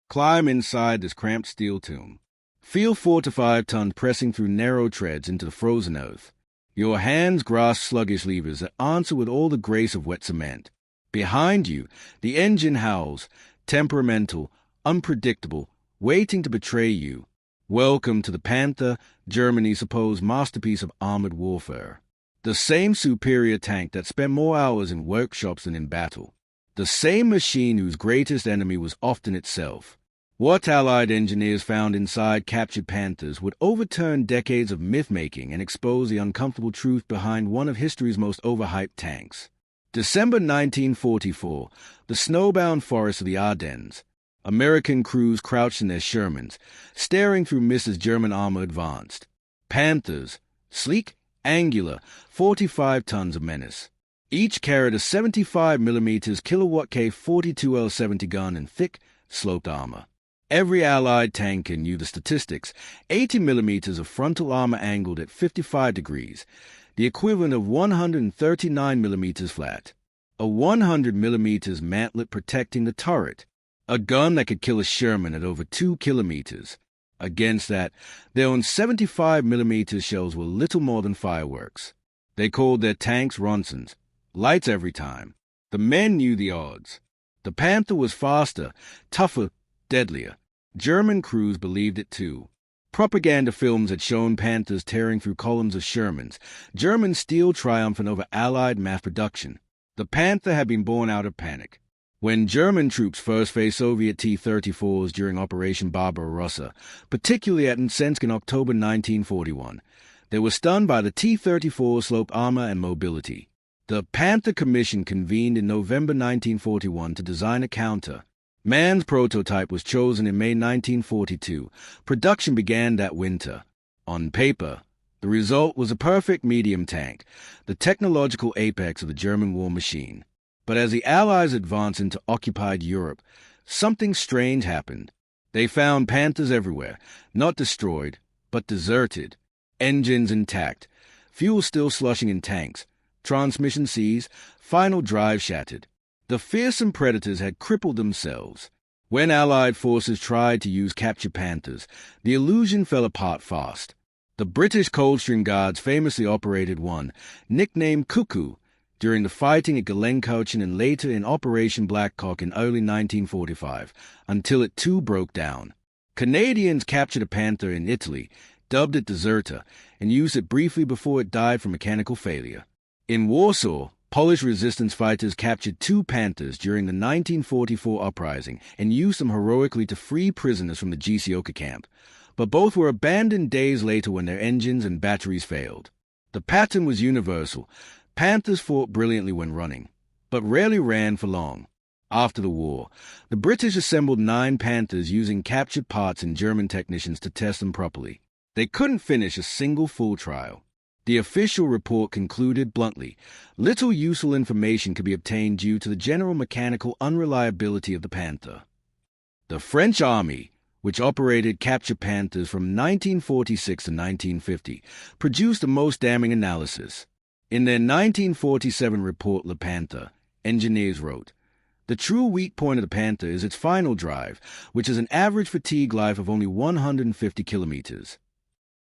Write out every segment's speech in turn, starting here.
Climb inside this cramped steel tomb. Feel 4 to 5 tons pressing through narrow treads into the frozen earth. Your hands grasp sluggish levers that answer with all the grace of wet cement. Behind you, the engine howls, temperamental, unpredictable, waiting to betray you. Welcome to the Panther, Germany's supposed masterpiece of armored warfare. The same superior tank that spent more hours in workshops than in battle. The same machine whose greatest enemy was often itself. What Allied engineers found inside captured Panthers would overturn decades of myth-making and expose the uncomfortable truth behind one of history's most overhyped tanks. December 1944, the snowbound forests of the Ardennes. American crews crouched in their Shermans, staring through mists as German armor advanced. Panthers, sleek, angular, 45 tons of menace. Each carried a 75mm kilowatt K-42L-70 gun and thick, sloped armor. Every Allied tanker knew the statistics: 80mm of frontal armor angled at 55 degrees, the equivalent of 139mm flat. A 100mm mantlet protecting the turret. A gun that could kill a Sherman at over 2 kilometers. Against that, their own 75mm shells were little more than fireworks. They called their tanks Ronsons. Lights every time. The men knew the odds. The Panther was faster, tougher, deadlier. German crews believed it too. Propaganda films had shown Panthers tearing through columns of Shermans, German steel triumphant over Allied mass production. The Panther had been born out of panic. When German troops first faced Soviet T-34s during Operation Barbarossa, particularly at Mtsensk in October 1941, they were stunned by the T-34's sloped armor and mobility. The Panther Commission convened in November 1941 to design a counter. Mann's prototype was chosen in May 1942. Production began that winter. On paper, the result was a perfect medium tank, the technological apex of the German war machine. But as the Allies advanced into occupied Europe, something strange happened. They found Panthers everywhere, not destroyed, but deserted. Engines intact, fuel still slushing in tanks, transmission seized, final drive shattered. The fearsome predators had crippled themselves. When Allied forces tried to use captured Panthers, the illusion fell apart fast. The British Coldstream Guards famously operated one, nicknamed Cuckoo, during the fighting at Gelenkirchen and later in Operation Blackcock in early 1945, until it too broke down. Canadians captured a Panther in Italy, dubbed it Deserter, and used it briefly before it died from mechanical failure. In Warsaw, Polish resistance fighters captured 2 Panthers during the 1944 uprising and used them heroically to free prisoners from the Gisioka camp, but both were abandoned days later when their engines and batteries failed. The pattern was universal. Panthers fought brilliantly when running, but rarely ran for long. After the war, the British assembled 9 Panthers using captured parts and German technicians to test them properly. They couldn't finish a single full trial. The official report concluded bluntly, little useful information could be obtained due to the general mechanical unreliability of the Panther. The French Army, which operated captured Panthers from 1946 to 1950, produced the most damning analysis. In their 1947 report, Le Panther, engineers wrote, "The true weak point of the Panther is its final drive, which has an average fatigue life of only 150 kilometers.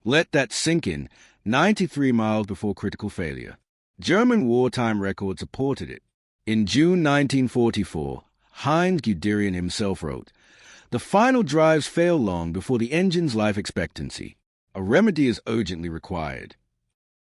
Let that sink in, 93 miles before critical failure." German wartime records supported it. In June 1944, Heinz Guderian himself wrote, "The final drives fail long before the engine's life expectancy. A remedy is urgently required."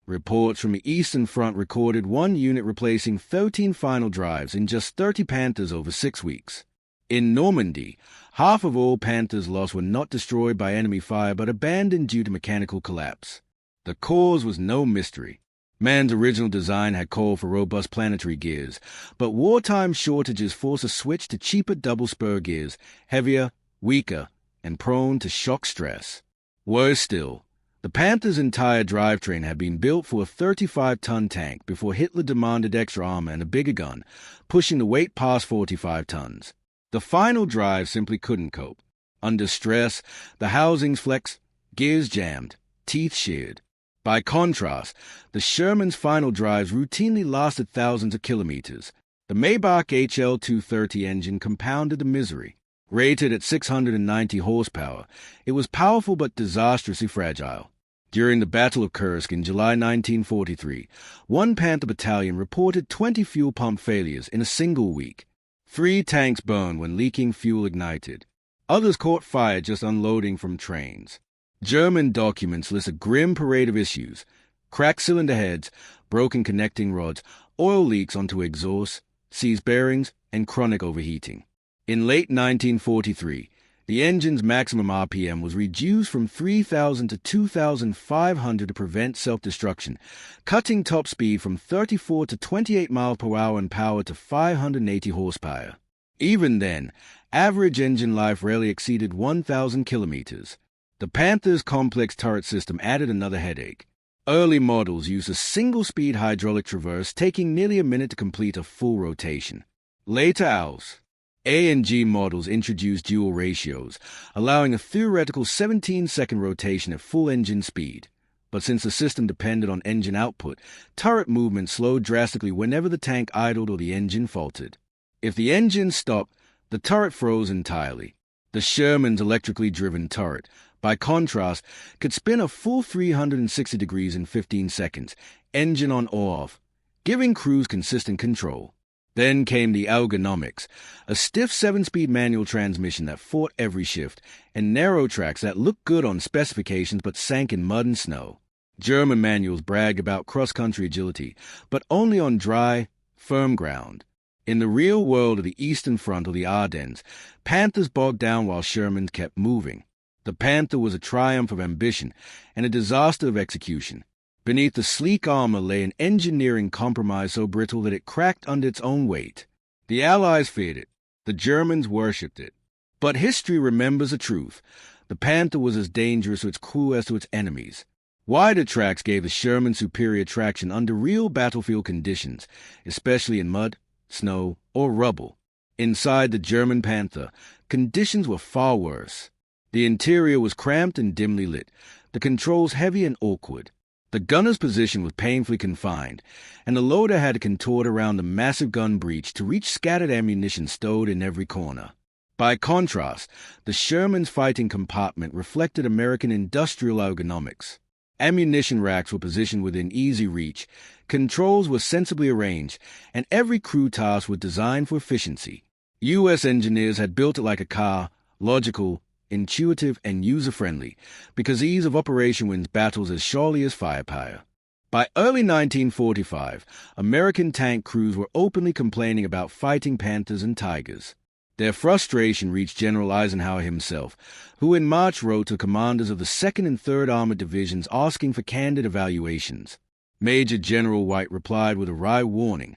Reports from the Eastern Front recorded one unit replacing 13 final drives in just 30 Panthers over 6 weeks. In Normandy, half of all Panthers lost were not destroyed by enemy fire but abandoned due to mechanical collapse. The cause was no mystery. Mann's original design had called for robust planetary gears, but wartime shortages forced a switch to cheaper double-spur gears, heavier, weaker, and prone to shock stress. Worse still, the Panther's entire drivetrain had been built for a 35-ton tank before Hitler demanded extra armor and a bigger gun, pushing the weight past 45 tons. The final drive simply couldn't cope. Under stress, the housings flexed, gears jammed, teeth sheared. By contrast, the Sherman's final drives routinely lasted thousands of kilometers. The Maybach HL-230 engine compounded the misery. Rated at 690 horsepower, it was powerful but disastrously fragile. During the Battle of Kursk in July 1943, one Panther battalion reported 20 fuel pump failures in a single week. 3 tanks burned when leaking fuel ignited. Others caught fire just unloading from trains. German documents list a grim parade of issues: cracked cylinder heads, broken connecting rods, oil leaks onto exhaust, seized bearings, and chronic overheating. In late 1943, the engine's maximum RPM was reduced from 3,000 to 2,500 to prevent self-destruction, cutting top speed from 34 to 28 miles per hour and power to 580 horsepower. Even then, average engine life rarely exceeded 1,000 kilometers. The Panther's complex turret system added another headache. Early models used a single-speed hydraulic traverse, taking nearly a minute to complete a full rotation. Later ALS A and G models introduced dual ratios, allowing a theoretical 17-second rotation at full engine speed. But since the system depended on engine output, turret movement slowed drastically whenever the tank idled or the engine faltered. If the engine stopped, the turret froze entirely. The Sherman's electrically driven turret, by contrast, could spin a full 360 degrees in 15 seconds, engine on or off, giving crews consistent control. Then came the ergonomics, a stiff 7-speed manual transmission that fought every shift, and narrow tracks that looked good on specifications but sank in mud and snow. German manuals bragged about cross-country agility, but only on dry, firm ground. In the real world of the Eastern Front or the Ardennes, Panthers bogged down while Shermans kept moving. The Panther was a triumph of ambition and a disaster of execution. Beneath the sleek armor lay an engineering compromise so brittle that it cracked under its own weight. The Allies feared it. The Germans worshipped it. But history remembers the truth. The Panther was as dangerous to its crew as to its enemies. Wider tracks gave the Sherman superior traction under real battlefield conditions, especially in mud, snow, or rubble. Inside the German Panther, conditions were far worse. The interior was cramped and dimly lit, the controls heavy and awkward. The gunner's position was painfully confined, and the loader had to contort around the massive gun breech to reach scattered ammunition stowed in every corner. By contrast, the Sherman's fighting compartment reflected American industrial ergonomics. Ammunition racks were positioned within easy reach, controls were sensibly arranged, and every crew task was designed for efficiency. U.S. engineers had built it like a car, logical, intuitive, and user-friendly, because ease of operation wins battles as surely as firepower. By early 1945, American tank crews were openly complaining about fighting Panthers and Tigers. Their frustration reached General Eisenhower himself, who in March wrote to commanders of the 2nd and 3rd Armored Divisions asking for candid evaluations. Major General White replied with a wry warning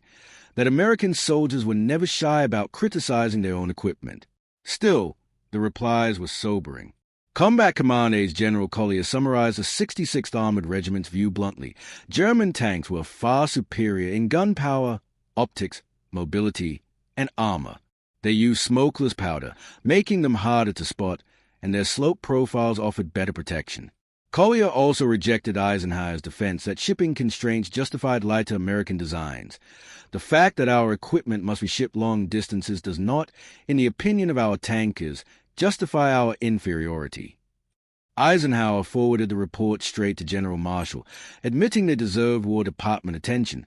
that American soldiers were never shy about criticizing their own equipment. Still, the replies were sobering. Combat Command Aides General Collier summarized the 66th Armored Regiment's view bluntly. German tanks were far superior in gun power, optics, mobility, and armor. They used smokeless powder, making them harder to spot, and their slope profiles offered better protection. Collier also rejected Eisenhower's defense that shipping constraints justified lighter American designs. The fact that our equipment must be shipped long distances does not, in the opinion of our tankers, justify our inferiority. Eisenhower forwarded the report straight to General Marshall, admitting they deserved War Department attention.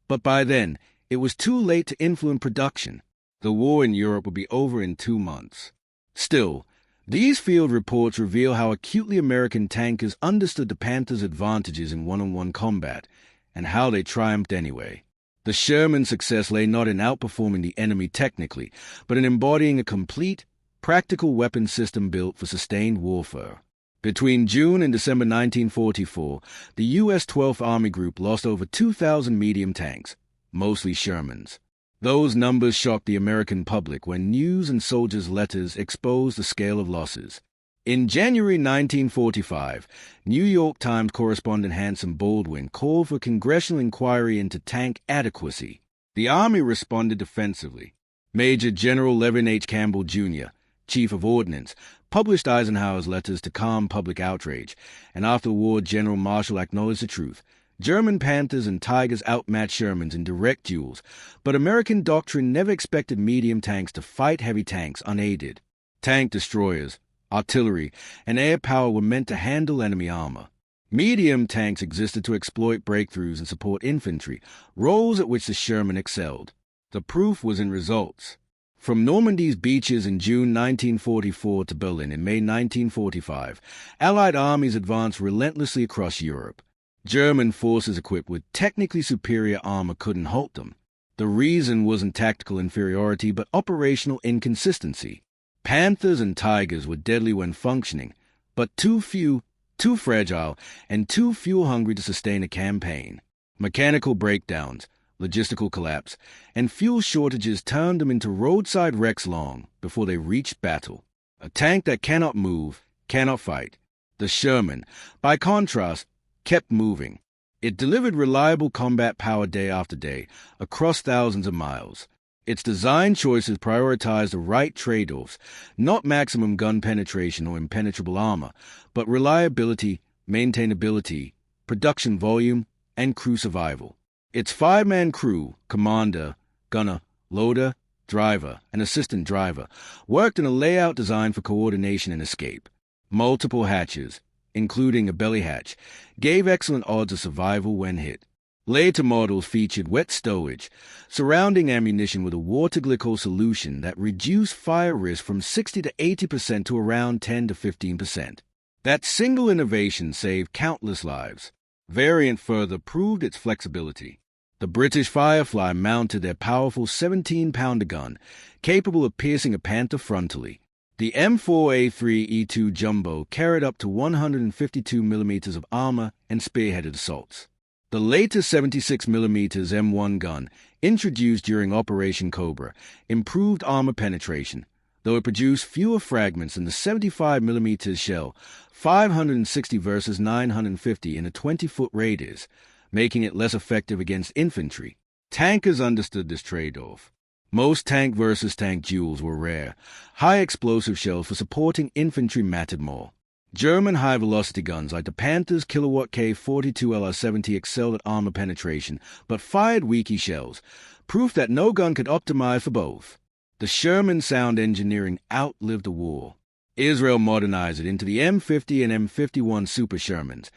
But by then, it was too late to influence production. The war in Europe would be over in 2 months. Still, these field reports reveal how acutely American tankers understood the Panther's advantages in one-on-one combat, and how they triumphed anyway. The Sherman's success lay not in outperforming the enemy technically, but in embodying a complete, practical weapon system built for sustained warfare. Between June and December 1944, the U.S. 12th Army Group lost over 2,000 medium tanks, mostly Shermans. Those numbers shocked the American public when news and soldiers' letters exposed the scale of losses. In January 1945, New York Times correspondent Hanson Baldwin called for congressional inquiry into tank adequacy. The Army responded defensively. Major General Levin H. Campbell, Jr., Chief of Ordnance, published Eisenhower's letters to calm public outrage, and after the war General Marshall acknowledged the truth. German Panthers and Tigers outmatched Shermans in direct duels, but American doctrine never expected medium tanks to fight heavy tanks unaided. Tank destroyers, artillery, and air power were meant to handle enemy armor. Medium tanks existed to exploit breakthroughs and support infantry, roles at which the Sherman excelled. The proof was in results. From Normandy's beaches in June 1944 to Berlin in May 1945, Allied armies advanced relentlessly across Europe. German forces equipped with technically superior armor couldn't halt them. The reason wasn't tactical inferiority but operational inconsistency. Panthers and Tigers were deadly when functioning, but too few, too fragile, and too fuel-hungry to sustain a campaign. Mechanical breakdowns, logistical collapse, and fuel shortages turned them into roadside wrecks long before they reached battle. A tank that cannot move, cannot fight. The Sherman, by contrast, kept moving. It delivered reliable combat power day after day, across thousands of miles. Its design choices prioritized the right trade-offs, not maximum gun penetration or impenetrable armor, but reliability, maintainability, production volume, and crew survival. Its five-man crew, commander, gunner, loader, driver, and assistant driver, worked in a layout designed for coordination and escape. Multiple hatches, including a belly hatch, gave excellent odds of survival when hit. Later models featured wet stowage, surrounding ammunition with a water glycol solution that reduced fire risk from 60 to 80% to around 10 to 15%. That single innovation saved countless lives. Variant further proved its flexibility. The British Firefly mounted their powerful 17-pounder gun, capable of piercing a Panther frontally. The M4A3E2 Jumbo carried up to 152 millimeters of armor and spearheaded assaults. The later 76mm M1 gun, introduced during Operation Cobra, improved armor penetration, though it produced fewer fragments than the 75mm shell, 560 versus 950 in a 20-foot radius, making it less effective against infantry. Tankers understood this trade-off. Most tank versus tank duels were rare. High explosive shells for supporting infantry mattered more. German high-velocity guns like the Panther's kilowatt K-42 LR-70 excelled at armor penetration, but fired weaky shells, proof that no gun could optimize for both. The Sherman sound engineering outlived the war. Israel modernized it into the M50 and M51 Super Shermans,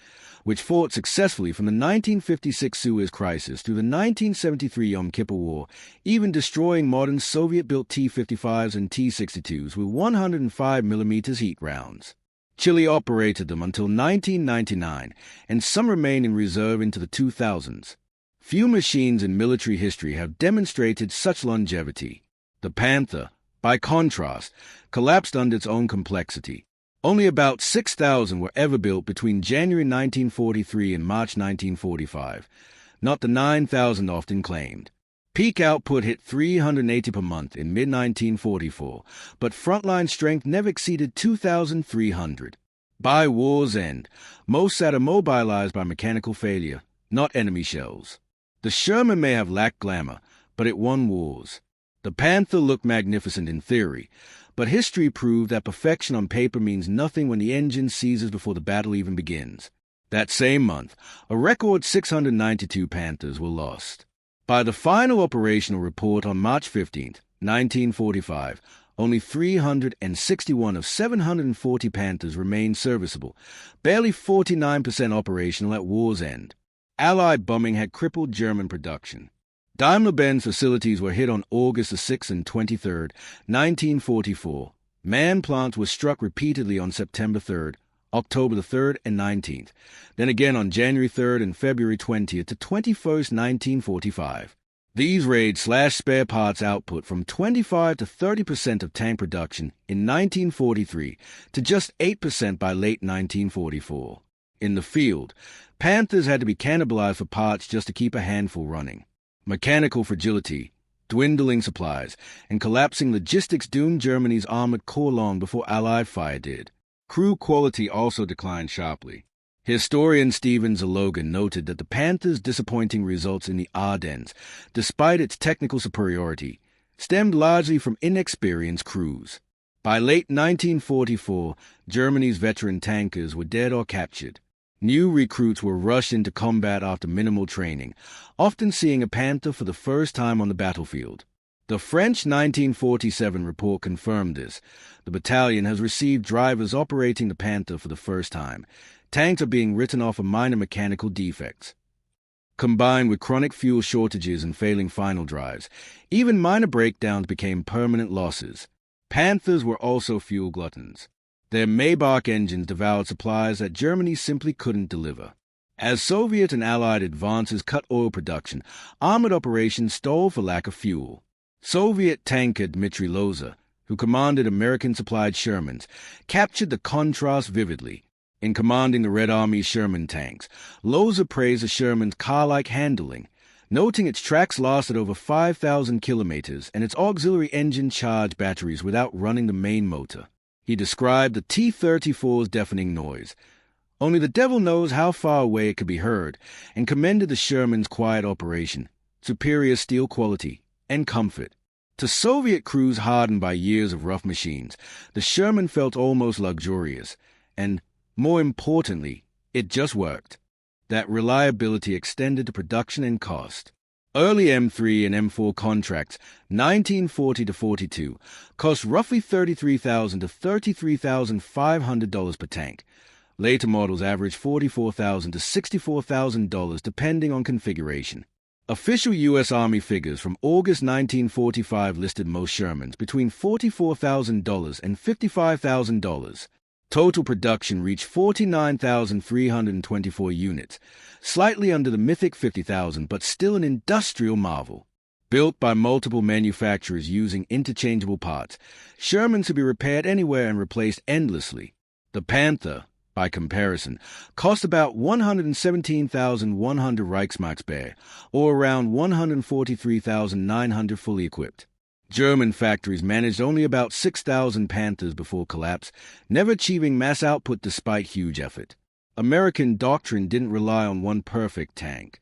which fought successfully from the 1956 Suez Crisis through the 1973 Yom Kippur War, even destroying modern Soviet-built T-55s and T-62s with 105mm heat rounds. Chile operated them until 1999, and some remain in reserve into the 2000s. Few machines in military history have demonstrated such longevity. The Panther, by contrast, collapsed under its own complexity. Only about 6,000 were ever built between January 1943 and March 1945, not the 9,000 often claimed. Peak output hit 380 per month in mid-1944, but frontline strength never exceeded 2,300. By war's end, most sat immobilized by mechanical failure, not enemy shells. The Sherman may have lacked glamour, but it won wars. The Panther looked magnificent in theory, but history proved that perfection on paper means nothing when the engine seizes before the battle even begins. That same month, a record 692 Panthers were lost. By the final operational report on March 15, 1945, only 361 of 740 Panthers remained serviceable, barely 49% operational at war's end. Allied bombing had crippled German production. Daimler-Benz facilities were hit on August 6 and 23, 1944. Man plants were struck repeatedly on September 3, October 3rd and 19th, then again on January 3rd and February 20th to 21st, 1945. These raids slashed spare parts output from 25 to 30% of tank production in 1943 to just 8% by late 1944. In the field, Panthers had to be cannibalized for parts just to keep a handful running. Mechanical fragility, dwindling supplies, and collapsing logistics doomed Germany's armored corps long before Allied fire did. Crew quality also declined sharply. Historian Stephen Zalogan noted that the Panther's disappointing results in the Ardennes, despite its technical superiority, stemmed largely from inexperienced crews. By late 1944, Germany's veteran tankers were dead or captured. New recruits were rushed into combat after minimal training, often seeing a Panther for the first time on the battlefield. The French 1947 report confirmed this. The battalion has received drivers operating the Panther for the first time. Tanks are being written off for minor mechanical defects. Combined with chronic fuel shortages and failing final drives, even minor breakdowns became permanent losses. Panthers were also fuel gluttons. Their Maybach engines devoured supplies that Germany simply couldn't deliver. As Soviet and Allied advances cut oil production, armored operations stalled for lack of fuel. Soviet tanker Dmitry Loza, who commanded American-supplied Shermans, captured the contrast vividly. In commanding the Red Army's Sherman tanks, Loza praised the Sherman's car-like handling, noting its tracks lasted over 5,000 kilometers and its auxiliary engine charged batteries without running the main motor. He described the T-34's deafening noise. Only the devil knows how far away it could be heard, and commended the Sherman's quiet operation, superior steel quality, and comfort. To Soviet crews hardened by years of rough machines, the Sherman felt almost luxurious, and more importantly, it just worked. That reliability extended to production and cost. Early M3 and M4 contracts, 1940 to 42, cost roughly $33,000 to $33,500 per tank. Later models averaged $44,000 to $64,000 depending on configuration. Official U.S. Army figures from August 1945 listed most Shermans between $44,000 and $55,000. Total production reached 49,324 units, slightly under the mythic 50,000, but still an industrial marvel. Built by multiple manufacturers using interchangeable parts, Shermans could be repaired anywhere and replaced endlessly. The Panther, by comparison, cost about 117,100 Reichsmarks, or around 143,900 fully equipped. German factories managed only about 6,000 Panthers before collapse, never achieving mass output despite huge effort. American doctrine didn't rely on one perfect tank.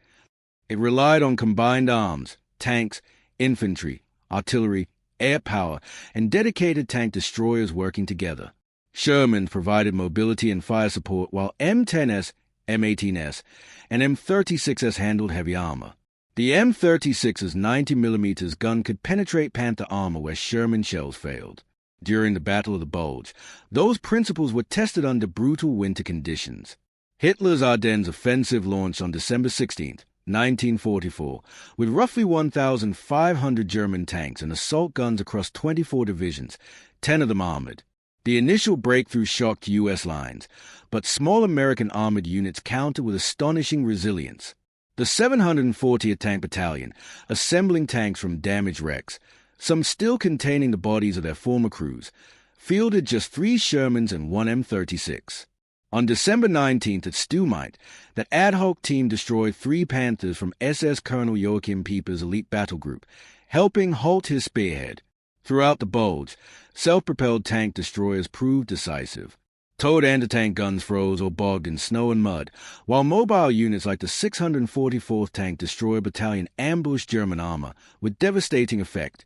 It relied on combined arms, tanks, infantry, artillery, air power, and dedicated tank destroyers working together. Sherman provided mobility and fire support while M10S, M18S, and M36S handled heavy armor. The M36's 90mm gun could penetrate Panther armor where Sherman shells failed. During the Battle of the Bulge, those principles were tested under brutal winter conditions. Hitler's Ardennes offensive launched on December 16, 1944, with roughly 1,500 German tanks and assault guns across 24 divisions, 10 of them armored. The initial breakthrough shocked U.S. lines, but small American armored units countered with astonishing resilience. The 740th Tank Battalion, assembling tanks from damaged wrecks, some still containing the bodies of their former crews, fielded just 3 Shermans and 1 M36. On December 19th at Stewmite, that ad hoc team destroyed 3 Panthers from SS Colonel Joachim Pieper's elite battle group, helping halt his spearhead. Throughout the Bulge, self-propelled tank destroyers proved decisive. Towed anti-tank guns froze or bogged in snow and mud, while mobile units like the 644th Tank Destroyer Battalion ambushed German armor with devastating effect,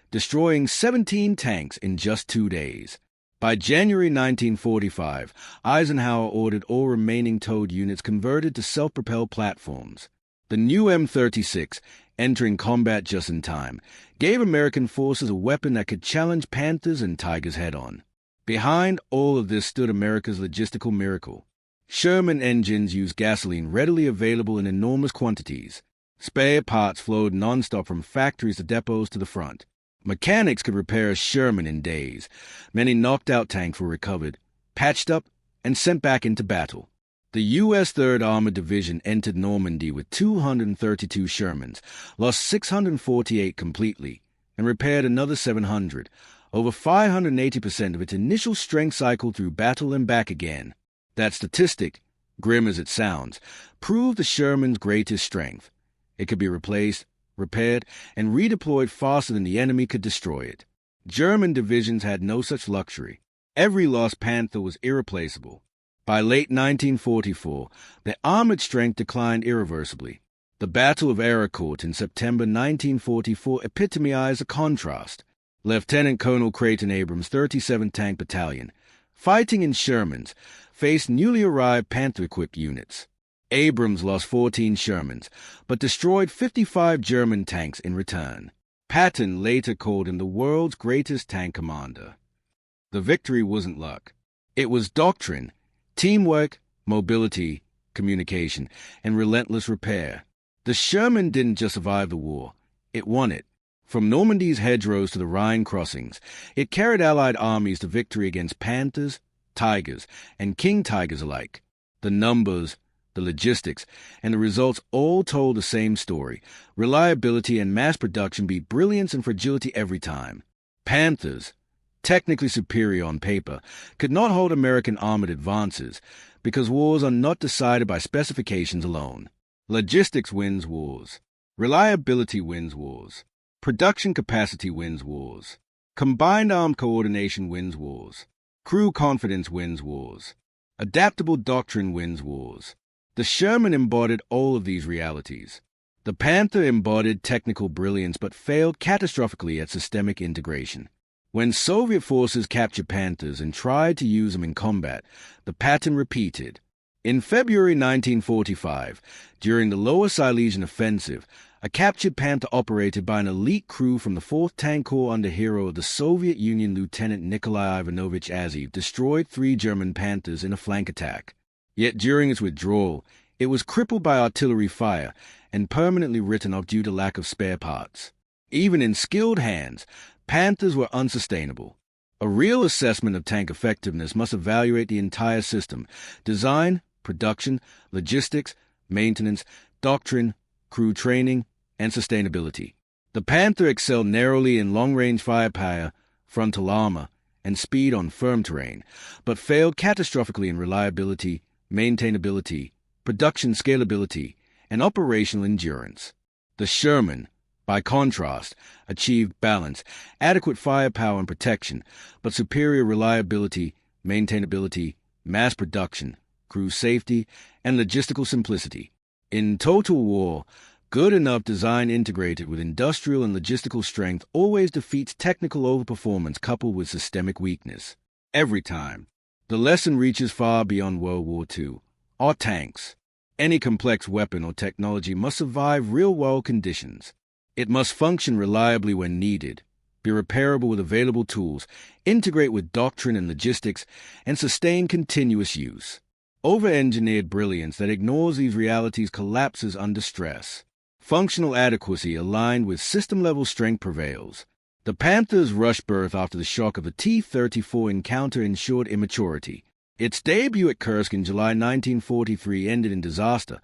destroying 17 tanks in just 2 days. By January 1945, Eisenhower ordered all remaining towed units converted to self-propelled platforms. The new M36, entering combat just in time, gave American forces a weapon that could challenge Panthers and Tigers head-on. Behind all of this stood America's logistical miracle. Sherman engines used gasoline readily available in enormous quantities. Spare parts flowed nonstop from factories to depots to the front. Mechanics could repair a Sherman in days. Many knocked-out tanks were recovered, patched up, and sent back into battle. The U.S. 3rd Armored Division entered Normandy with 232 Shermans, lost 648 completely, and repaired another 700. Over 580% of its initial strength cycled through battle and back again. That statistic, grim as it sounds, proved the Sherman's greatest strength. It could be replaced, repaired, and redeployed faster than the enemy could destroy it. German divisions had no such luxury. Every lost Panther was irreplaceable. By late 1944, their armored strength declined irreversibly. The Battle of Arracourt in September 1944 epitomized a contrast. Lieutenant Colonel Creighton Abrams' 37th Tank Battalion, fighting in Shermans, faced newly arrived Panther-equipped units. Abrams lost 14 Shermans, but destroyed 55 German tanks in return. Patton later called him the world's greatest tank commander. The victory wasn't luck. It was doctrine, teamwork, mobility, communication, and relentless repair. The Sherman didn't just survive the war, it won it. From Normandy's hedgerows to the Rhine crossings, it carried Allied armies to victory against Panthers, Tigers, and King Tigers alike. The numbers, the logistics, and the results all told the same story. Reliability and mass production beat brilliance and fragility every time. Panthers, technically superior on paper, could not hold American armored advances because wars are not decided by specifications alone. Logistics wins wars. Reliability wins wars. Production capacity wins wars. Combined armed coordination wins wars. Crew confidence wins wars. Adaptable doctrine wins wars. The Sherman embodied all of these realities. The Panther embodied technical brilliance but failed catastrophically at systemic integration. When Soviet forces captured Panthers and tried to use them in combat, the pattern repeated. In February 1945, during the Lower Silesian Offensive, a captured Panther operated by an elite crew from the 4th Tank Corps under hero of the Soviet Union Lieutenant Nikolai Ivanovich Azeev destroyed 3 German Panthers in a flank attack. Yet during its withdrawal, it was crippled by artillery fire and permanently written off due to lack of spare parts. Even in skilled hands, Panthers were unsustainable. A real assessment of tank effectiveness must evaluate the entire system: design, production, logistics, maintenance, doctrine, crew training, and sustainability. The Panther excelled narrowly in long-range firepower, frontal armor, and speed on firm terrain, but failed catastrophically in reliability, maintainability, production scalability, and operational endurance. The Sherman, by contrast, achieved balance, adequate firepower and protection, but superior reliability, maintainability, mass production, crew safety, and logistical simplicity. In total war, good enough design integrated with industrial and logistical strength always defeats technical overperformance coupled with systemic weakness. Every time. The lesson reaches far beyond World War II. Our tanks, any complex weapon or technology, must survive real-world conditions. It must function reliably when needed, be repairable with available tools, integrate with doctrine and logistics, and sustain continuous use. Over-engineered brilliance that ignores these realities collapses under stress. Functional adequacy aligned with system-level strength prevails. The Panther's rush berth after the shock of the T-34 encounter ensured immaturity. Its debut at Kursk in July 1943 ended in disaster.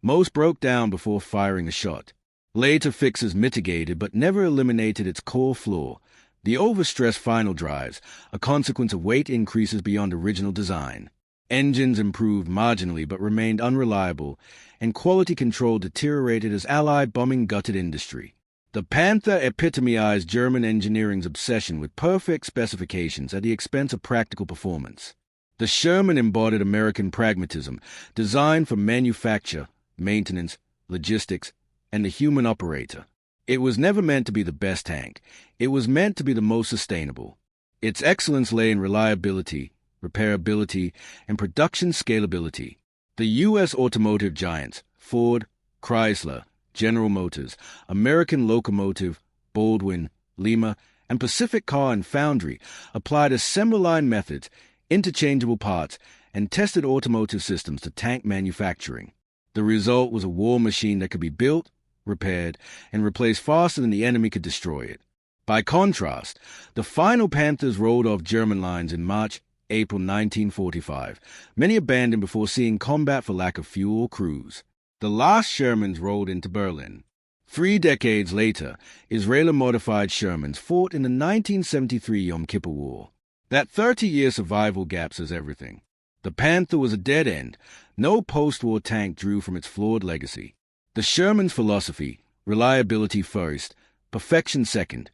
Most broke down before firing the shot. Later fixes mitigated but never eliminated its core flaw: the overstressed final drives, a consequence of weight increases beyond original design. Engines improved marginally but remained unreliable, and quality control deteriorated as Allied bombing gutted industry. The Panther epitomized German engineering's obsession with perfect specifications at the expense of practical performance. The Sherman embodied American pragmatism, designed for manufacture, maintenance, logistics, and the human operator. It was never meant to be the best tank. It was meant to be the most sustainable. Its excellence lay in reliability, repairability, and production scalability. The U.S. automotive giants, Ford, Chrysler, General Motors, American Locomotive, Baldwin, Lima, and Pacific Car and Foundry applied assembly line methods, interchangeable parts, and tested automotive systems to tank manufacturing. The result was a war machine that could be built, repaired, and replaced faster than the enemy could destroy it. By contrast, the final Panthers rolled off German lines in March-April 1945, many abandoned before seeing combat for lack of fuel or crews. The last Shermans rolled into Berlin. 3 decades later, Israeli-modified Shermans fought in the 1973 Yom Kippur War. That 30-year survival gap says everything. The Panther was a dead end. No post-war tank drew from its flawed legacy. The Sherman's philosophy, reliability first, perfection second,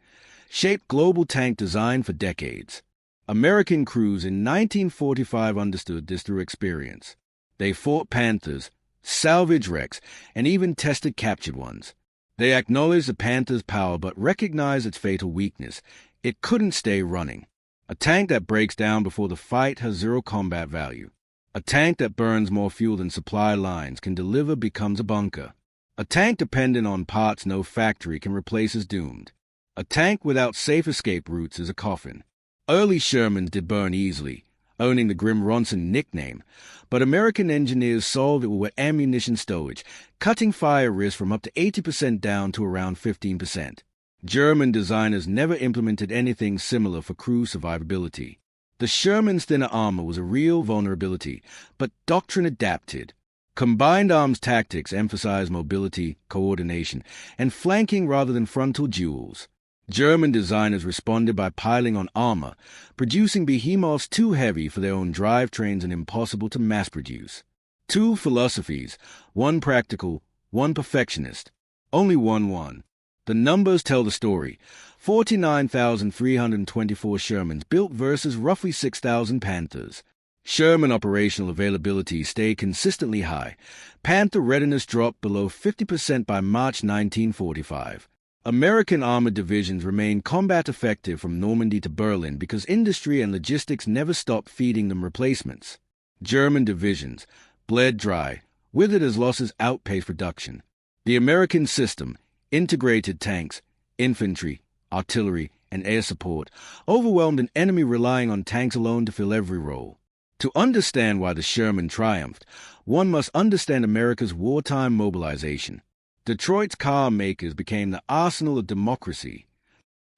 shaped global tank design for decades. American crews in 1945 understood this through experience. They fought Panthers, salvaged wrecks, and even tested captured ones. They acknowledged the Panther's power but recognized its fatal weakness. It couldn't stay running. A tank that breaks down before the fight has zero combat value. A tank that burns more fuel than supply lines can deliver becomes a bunker. A tank dependent on parts no factory can replace is doomed. A tank without safe escape routes is a coffin. Early Shermans did burn easily, owning the Grim Ronson nickname, but American engineers solved it with ammunition stowage, cutting fire risk from up to 80% down to around 15%. German designers never implemented anything similar for crew survivability. The Sherman's thinner armor was a real vulnerability, but doctrine adapted. Combined arms tactics emphasized mobility, coordination, and flanking rather than frontal duels. German designers responded by piling on armor, producing behemoths too heavy for their own drivetrains and impossible to mass-produce. Two philosophies, one practical, one perfectionist. Only one won. The numbers tell the story. 49,324 Shermans built versus roughly 6,000 Panthers. Sherman operational availability stayed consistently high. Panther readiness dropped below 50% by March 1945. American armored divisions remained combat effective from Normandy to Berlin because industry and logistics never stopped feeding them replacements. German divisions bled dry, withered as losses outpaced production. The American system, integrated tanks, infantry, artillery, and air support, overwhelmed an enemy relying on tanks alone to fill every role. To understand why the Sherman triumphed, one must understand America's wartime mobilization. Detroit's car makers became the arsenal of democracy.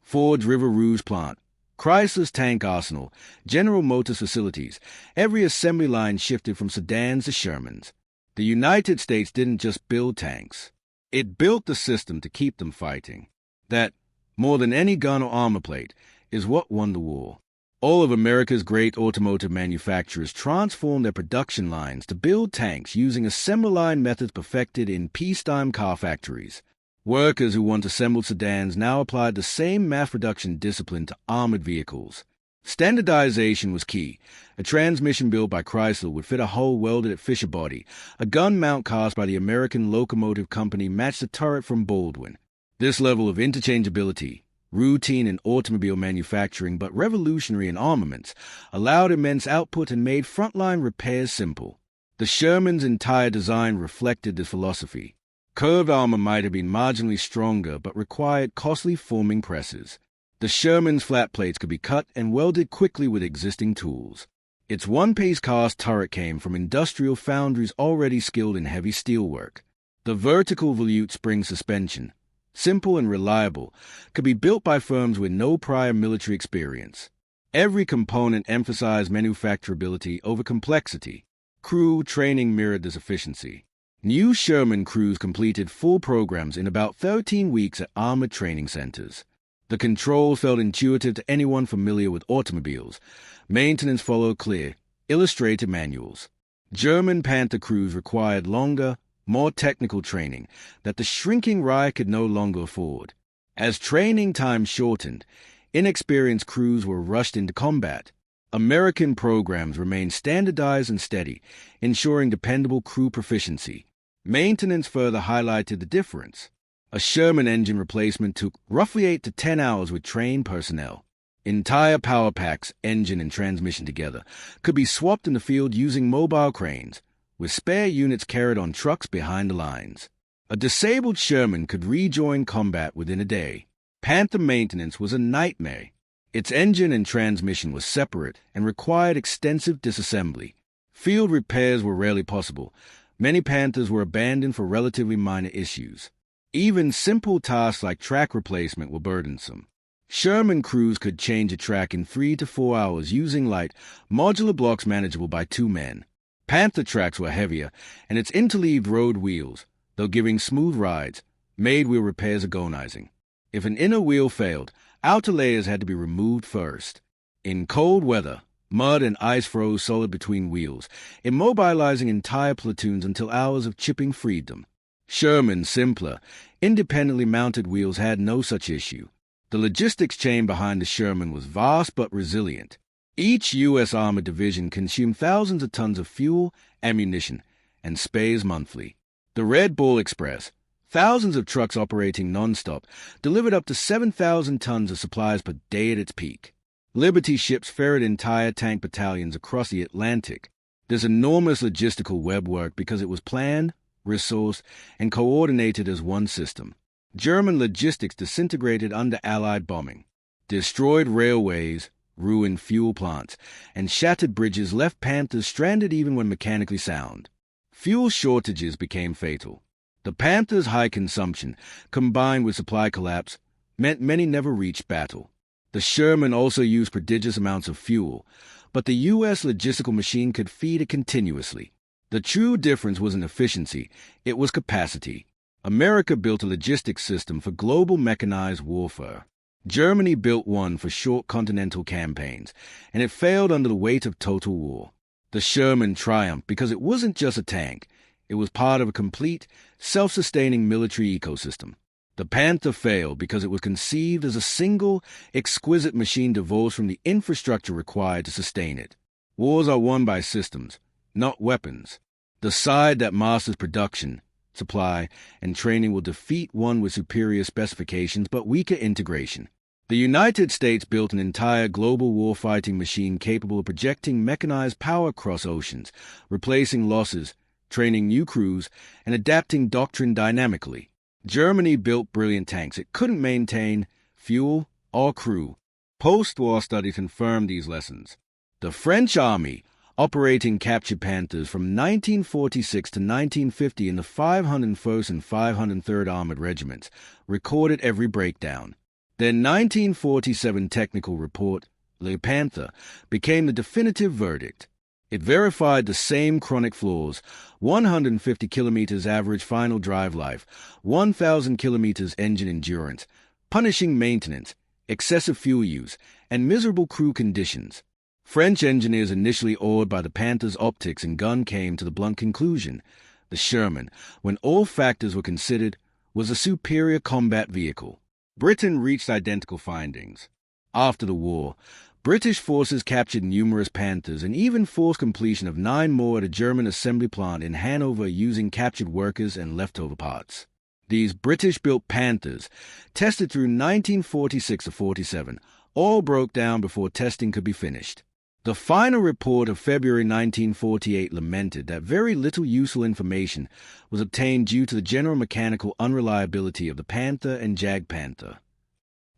Ford's River Rouge plant, Chrysler's tank arsenal, General Motors facilities, every assembly line shifted from sedans to Shermans. The United States didn't just build tanks. It built the system to keep them fighting. That, more than any gun or armor plate, is what won the war. All of America's great automotive manufacturers transformed their production lines to build tanks using assembly line methods perfected in peacetime car factories. Workers who once assembled sedans now applied the same mass production discipline to armored vehicles. Standardization was key. A transmission built by Chrysler would fit a hole welded at Fisher Body. A gun mount cast by the American Locomotive Company matched a turret from Baldwin. This level of interchangeability, routine in automobile manufacturing but revolutionary in armaments, allowed immense output and made frontline repairs simple. The Sherman's entire design reflected this philosophy. Curved armor might have been marginally stronger but required costly forming presses. The Sherman's flat plates could be cut and welded quickly with existing tools. Its one-piece cast turret came from industrial foundries already skilled in heavy steelwork. The vertical volute spring suspension, simple and reliable, could be built by firms with no prior military experience. Every component emphasized manufacturability over complexity. Crew training mirrored this efficiency. New Sherman crews completed full programs in about 13 weeks at armored training centers. The controls felt intuitive to anyone familiar with automobiles. Maintenance followed clear, illustrated manuals. German Panther crews required longer, more technical training that the shrinking Reich could no longer afford. As training time shortened, inexperienced crews were rushed into combat. American programs remained standardized and steady, ensuring dependable crew proficiency. Maintenance further highlighted the difference. A Sherman engine replacement took roughly 8 to 10 hours with trained personnel. Entire power packs, engine and transmission together, could be swapped in the field using mobile cranes, with spare units carried on trucks behind the lines. A disabled Sherman could rejoin combat within a day. Panther maintenance was a nightmare. Its engine and transmission were separate and required extensive disassembly. Field repairs were rarely possible. Many Panthers were abandoned for relatively minor issues. Even simple tasks like track replacement were burdensome. Sherman crews could change a track in 3 to 4 hours using light, modular blocks manageable by 2 men. Panther tracks were heavier, and its interleaved road wheels, though giving smooth rides, made wheel repairs agonizing. If an inner wheel failed, outer layers had to be removed first. In cold weather, mud and ice froze solid between wheels, immobilizing entire platoons until hours of chipping freed them. Sherman's simpler, independently mounted wheels had no such issue. The logistics chain behind the Sherman was vast but resilient. Each U.S. armored division consumed thousands of tons of fuel, ammunition, and spares monthly. The Red Bull Express, thousands of trucks operating nonstop, delivered up to 7,000 tons of supplies per day at its peak. Liberty ships ferried entire tank battalions across the Atlantic. This enormous logistical web worked because it was planned, resourced, and coordinated as one system. German logistics disintegrated under Allied bombing. Destroyed railways, ruined fuel plants, and shattered bridges left Panthers stranded even when mechanically sound. Fuel shortages became fatal. The Panthers' high consumption, combined with supply collapse, meant many never reached battle. The Sherman also used prodigious amounts of fuel, but the U.S. logistical machine could feed it continuously. The true difference wasn't efficiency, it was capacity. America built a logistics system for global mechanized warfare. Germany built one for short continental campaigns, and it failed under the weight of total war. The Sherman triumphed because it wasn't just a tank, it was part of a complete, self-sustaining military ecosystem. The Panther failed because it was conceived as a single, exquisite machine divorced from the infrastructure required to sustain it. Wars are won by systems, not weapons. The side that masters production, supply, and training will defeat one with superior specifications but weaker integration. The United States built an entire global warfighting machine capable of projecting mechanized power across oceans, replacing losses, training new crews, and adapting doctrine dynamically. Germany built brilliant tanks it couldn't maintain fuel or crew. Post-war studies confirmed these lessons. The French army, operating captured Panthers from 1946 to 1950 in the 501st and 503rd Armored Regiments, recorded every breakdown. Their 1947 technical report, Le Panther, became the definitive verdict. It verified the same chronic flaws: 150 kilometers average final drive life, 1,000 kilometers engine endurance, punishing maintenance, excessive fuel use, and miserable crew conditions. French engineers initially awed by the Panther's optics and gun came to the blunt conclusion: the Sherman, when all factors were considered, was a superior combat vehicle. Britain reached identical findings. After the war, British forces captured numerous Panthers and even forced completion of 9 more at a German assembly plant in Hanover using captured workers and leftover parts. These British-built Panthers, tested through 1946 to 47, all broke down before testing could be finished. The final report of February 1948 lamented that very little useful information was obtained due to the general mechanical unreliability of the Panther and Jag Panther.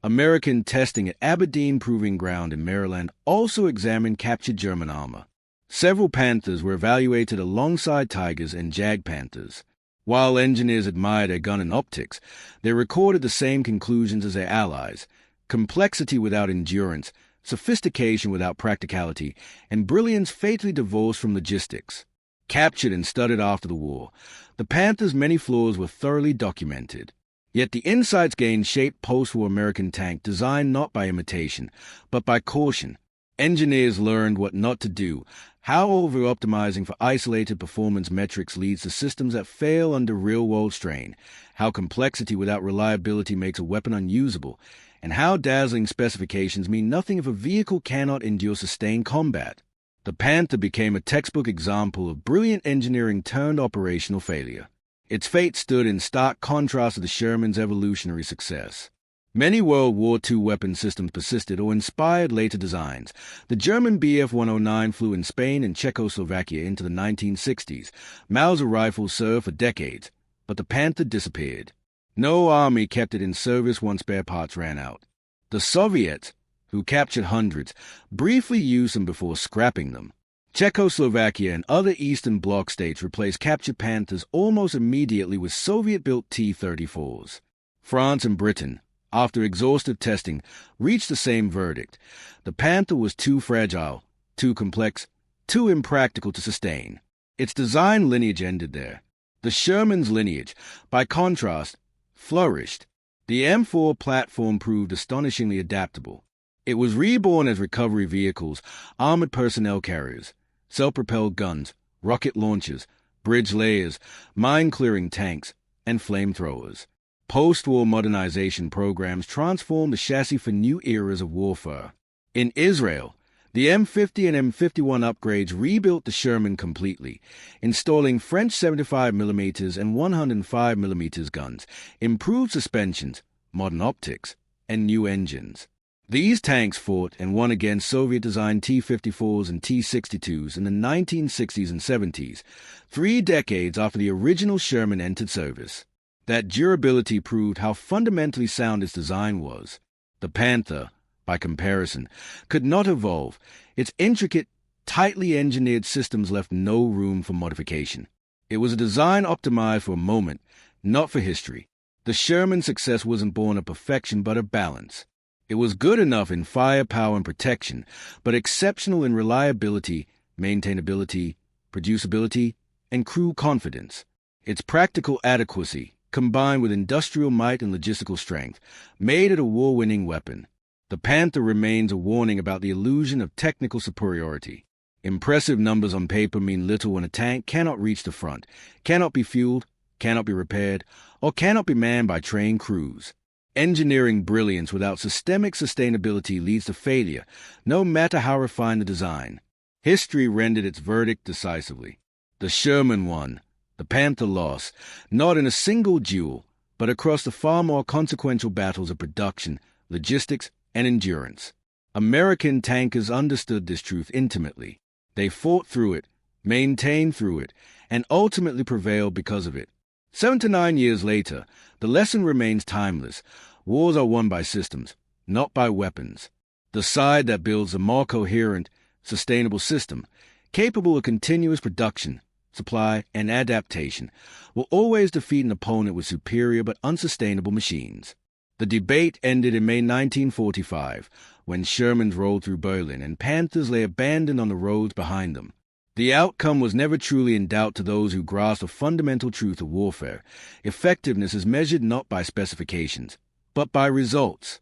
American testing at Aberdeen Proving Ground in Maryland also examined captured German armor. Several Panthers were evaluated alongside Tigers and Jag Panthers. While engineers admired their gun and optics, they recorded the same conclusions as their allies: complexity without endurance, sophistication without practicality, and brilliance fatally divorced from logistics. Captured and studied after the war, the Panther's many flaws were thoroughly documented. Yet the insights gained shaped post-war American tank designed not by imitation, but by caution. Engineers learned what not to do, how over-optimizing for isolated performance metrics leads to systems that fail under real-world strain, how complexity without reliability makes a weapon unusable, and how dazzling specifications mean nothing if a vehicle cannot endure sustained combat. The Panther became a textbook example of brilliant engineering turned operational failure. Its fate stood in stark contrast to the Sherman's evolutionary success. Many World War II weapon systems persisted or inspired later designs. The German Bf-109 flew in Spain and Czechoslovakia into the 1960s. Mauser rifles served for decades, but the Panther disappeared. No army kept it in service once spare parts ran out. The Soviets, who captured hundreds, briefly used them before scrapping them. Czechoslovakia and other Eastern Bloc states replaced captured Panthers almost immediately with Soviet-built T-34s. France and Britain, after exhaustive testing, reached the same verdict. The Panther was too fragile, too complex, too impractical to sustain. Its design lineage ended there. The Sherman's lineage, by contrast, flourished. The M4 platform proved astonishingly adaptable. It was reborn as recovery vehicles, armored personnel carriers, self-propelled guns, rocket launchers, bridge layers, mine-clearing tanks, and flamethrowers. Post-war modernization programs transformed the chassis for new eras of warfare. In Israel, the M50 and M51 upgrades rebuilt the Sherman completely, installing French 75mm and 105mm guns, improved suspensions, modern optics, and new engines. These tanks fought and won against Soviet-designed T-54s and T-62s in the 1960s and 70s, 3 decades after the original Sherman entered service. That durability proved how fundamentally sound its design was. The Panther, by comparison, could not evolve. Its intricate, tightly engineered systems left no room for modification. It was a design optimized for a moment, not for history. The Sherman's success wasn't born of perfection but of balance. It was good enough in firepower and protection, but exceptional in reliability, maintainability, producibility, and crew confidence. Its practical adequacy, combined with industrial might and logistical strength, made it a war-winning weapon. The Panther remains a warning about the illusion of technical superiority. Impressive numbers on paper mean little when a tank cannot reach the front, cannot be fueled, cannot be repaired, or cannot be manned by trained crews. Engineering brilliance without systemic sustainability leads to failure, no matter how refined the design. History rendered its verdict decisively. The Sherman won. The Panther lost, not in a single duel, but across the far more consequential battles of production, logistics, and endurance. American tankers understood this truth intimately. They fought through it, maintained through it, and ultimately prevailed because of it. 7 to 9 years later, the lesson remains timeless. Wars are won by systems, not by weapons. The side that builds a more coherent, sustainable system, capable of continuous production, supply, and adaptation, will always defeat an opponent with superior but unsustainable machines. The debate ended in May 1945, when Shermans rolled through Berlin and Panthers lay abandoned on the roads behind them. The outcome was never truly in doubt to those who grasp the fundamental truth of warfare. Effectiveness is measured not by specifications, but by results.